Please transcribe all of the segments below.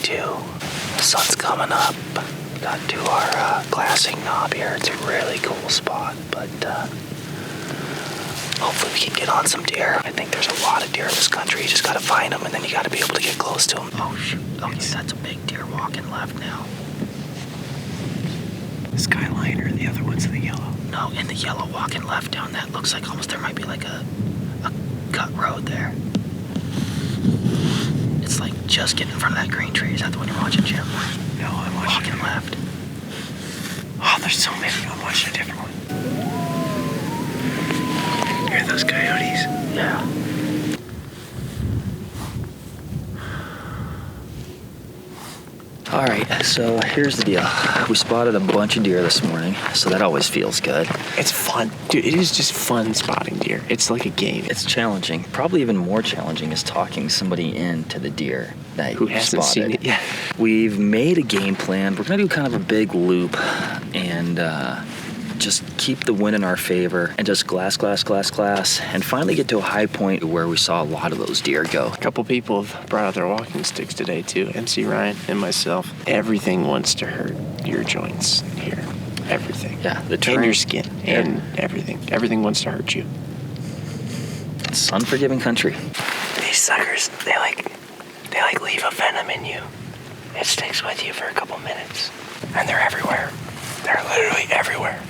too. The sun's coming up. Got to our glassing knob here. It's a really cool spot, but hopefully we can get on some deer. I think there's a lot of deer in this country. You just gotta find them, and then you gotta be able to get close to them. Oh shoot, okay, that's a big deer walking left now. Skyline or the other one's in the yellow? No, in the yellow walking left down that looks like almost there might be like a cut road there. It's like just getting in front of that green tree. Is that the one you're watching, Jim? No, I'm watching walking left. Oh, there's so many. I'm watching a different one. Hear those coyotes? Yeah. All right, so here's the deal. We spotted a bunch of deer this morning, so that always feels good. It's fun. Dude, it is just fun spotting deer. It's like a game. It's challenging. Probably even more challenging is talking somebody into the deer that Who you hasn't spotted. seen it yet. We've made a game plan. We're gonna do kind of a big loop and just keep the wind in our favor and just glass, and finally get to a high point where we saw a lot of those deer go. A couple people have brought out their walking sticks today too. MC Ryan and myself. Everything wants to hurt your joints here. Everything. Yeah, the terrain. And your skin. And everything. Everything wants to hurt you. It's unforgiving country. These suckers, they leave a venom in you. It sticks with you for a couple minutes. And they're everywhere. They're literally everywhere.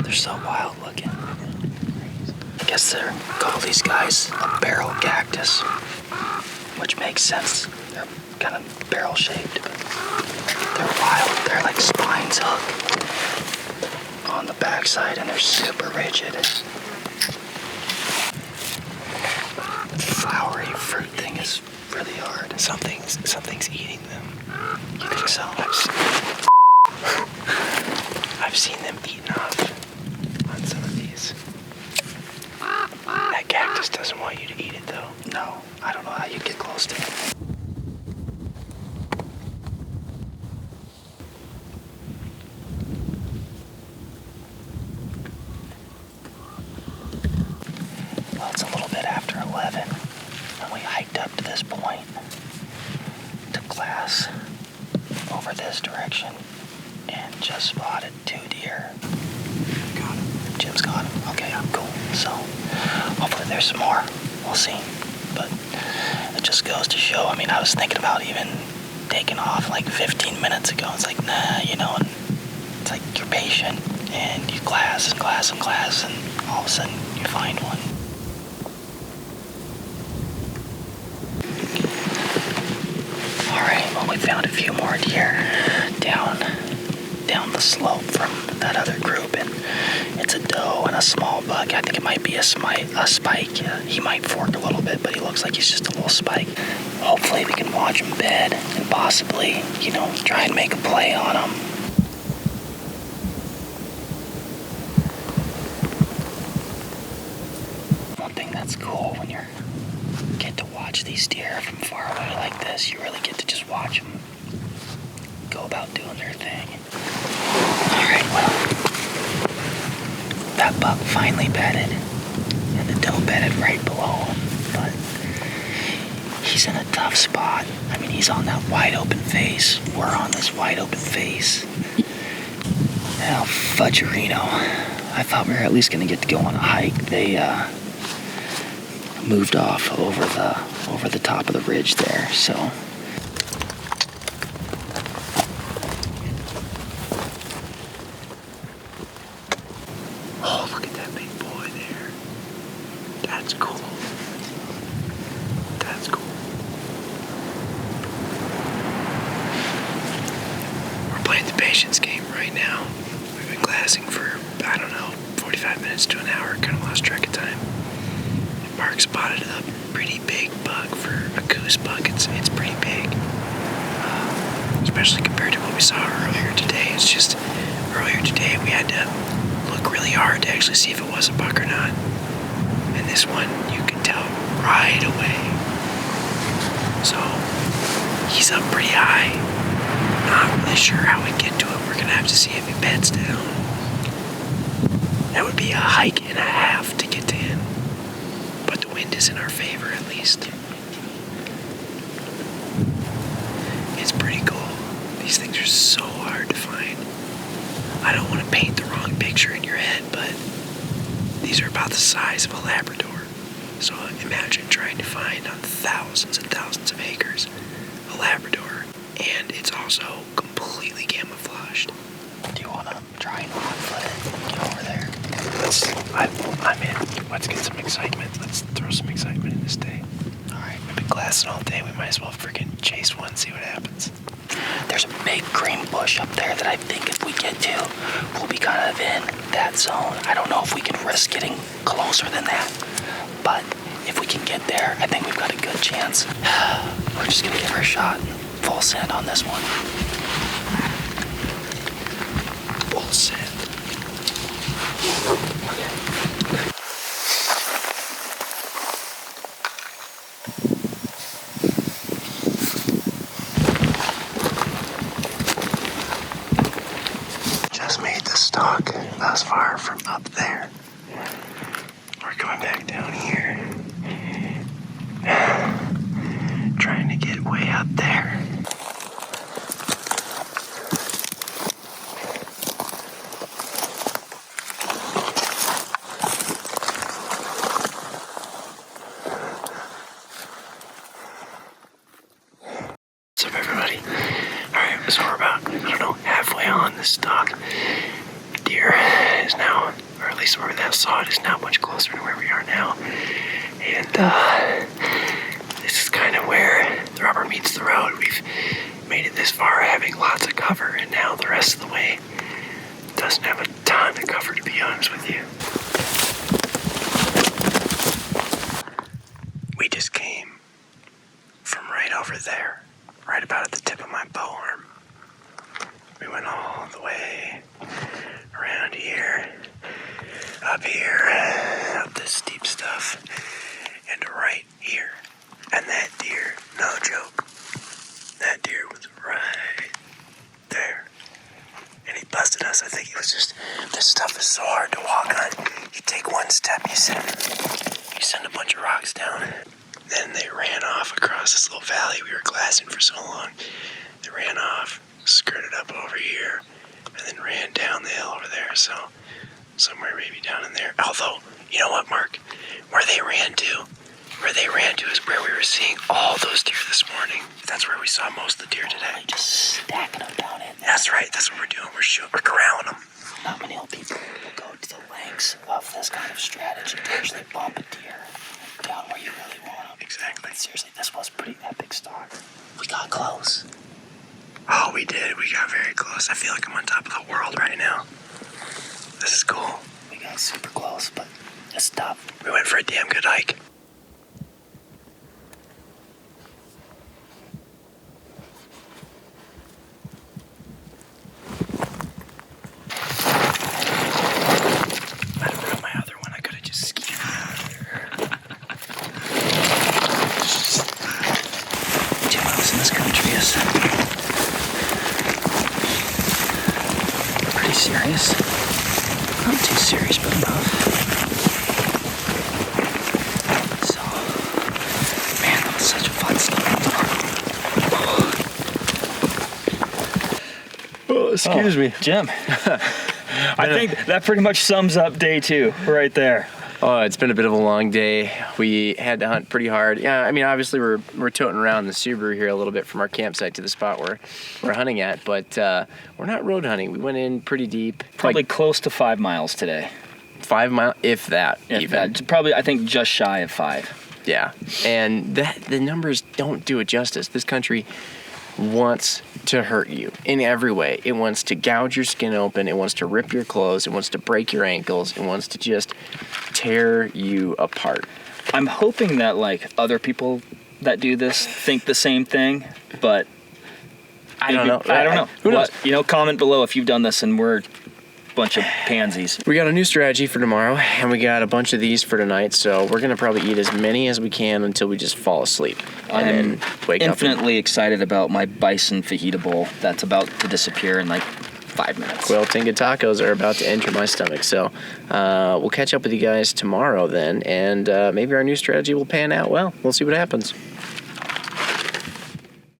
They're so wild looking. I guess they're call these guys a barrel cactus, which makes sense. They're kind of barrel shaped, but they're wild. They're like spines hook on the backside, and they're super rigid. Flowery fruit thing is really hard. Something's eating them. You think so? I've seen them eaten off on some of these. That cactus doesn't want you to eat it though. No, I don't know how you get close to it. Well, it's a little bit after 11, and we hiked up to this point, took glass over this direction, and just spotted 2 deer. Got him. Jim's got him. Okay, I'm cool. So, hopefully there's some more. We'll see. But it just goes to show, I mean, I was thinking about even taking off like 15 minutes ago. It's like, nah, you know, and it's like you're patient, and you glass, and all of a sudden you find one. Alright, well, we found a few more deer down the slope from that other group, and it's a doe and a small buck. I think it might be a spike. He might fork a little bit, but he looks like he's just a little spike. Hopefully we can watch him bed and possibly, you know, try and make a play on him. One thing that's cool when you get to watch these deer from far away like this, you really get to just watch them go about doing their thing. Alright, well, that buck finally bedded, and the doe bedded right below him, but he's in a tough spot. I mean, he's on that wide open face. We're on this wide open face. Now, fudgerino. I thought we were at least going to get to go on a hike. They moved off over the top of the ridge there, so. Oh, look at that big boy there. That's cool. That's cool. We're playing the patience game right now. We've been glassing for, 45 minutes to an hour. Kind of lost track of time. And Mark spotted a pretty big buck for a Coues buck. It's pretty big. Especially compared to what we saw earlier today. It's just, earlier today we had to look really hard to actually see if it was a buck or not. And this one, you could tell right away. So, he's up pretty high. not really sure how we get to it. We're gonna have to see if it beds down. That would be a hike and a half to get to him. But the wind is in our favor at least. It's pretty cool. These things are so hard to find. I don't want to paint the wrong picture in your head, but these are about the size of a Labrador. So imagine trying to find on thousands and thousands of acres a Labrador, and it's also completely camouflaged. Do you want to try and on-foot it? Get over there. I'm in. Let's get some excitement. Let's throw some excitement in this day. All right. We've been glassing all day. We might as well freaking chase one, see what happens. There's a big green bush up there that I think if we get to, we'll be kind of in that zone. I don't know if we can risk getting closer than that, but if we can get there, I think we've got a good chance. We're just gonna give her a shot. Full send on this one. Full send. Just made the stalk thus far from up there. We're coming back down here. Trying to get way up there. What's up, everybody? Alright, so we're about, I don't know, halfway on this stalk. Deer is now, or at least where that saw it, is now much closer to where we are now. And this is kind of where the rubber meets the road. We've made it this far having lots of cover, and now the rest of the way doesn't have a ton of cover, to be honest with you. We just came from right over there, right about at the tip of my bow arm. We went all the way around here, up this steep stuff, and right here. And that deer, no joke, that deer was right there. And he busted us. I think it was just, this stuff is so hard to walk on. You take one step, you send a bunch of rocks down. Then they ran off across this little valley we were glassing for so long. They ran off, skirted up over here, and then ran down the hill over there. So somewhere maybe down in there. Although, you know what, Mark? Where they ran to is where we were seeing all those deer this morning. That's where we saw most of the deer today. Just stacking them down in. That's right. That's what we're doing. We're corralling them. Not many people will go to the lengths of this kind of strategy to actually bump a deer down where you really want them. Exactly. Seriously, this was pretty epic stalk. We got close. Oh, we did. We got very close. I feel like I'm on top of the world right now. This is cool. We got super close, but it's tough. We went for a damn good hike. I don't know my other one. I could have just skied out there. 2 miles in this country is pretty serious. Not too serious, but enough. So, man, that was such a fun stuff. Oh, excuse me. Jim. I think that pretty much sums up day 2 right there. Oh, it's been a bit of a long day. We had to hunt pretty hard. Yeah, I mean, obviously we're toting around the Subaru here a little bit from our campsite to the spot where we're hunting at, but we're not road hunting. We went in pretty deep. Probably close to 5 miles today. 5 miles, if that, even. Probably, I think, just shy of 5. Yeah, and the numbers don't do it justice. This country wants to hurt you in every way. It wants to gouge your skin open. It wants to rip your clothes. It wants to break your ankles. It wants to just tear you apart. I'm hoping that, like, other people that do this think the same thing, but I don't know. I don't know. Who knows? Comment below if you've done this and we're bunch of pansies. We got a new strategy for tomorrow, and we got a bunch of these for tonight. So we're gonna probably eat as many as we can until we just fall asleep, and then wake up. Infinitely excited about my bison fajita bowl that's about to disappear in like 5 minutes. Quail-tinga tacos are about to enter my stomach. So we'll catch up with you guys tomorrow then, and maybe our new strategy will pan out well. We'll see what happens.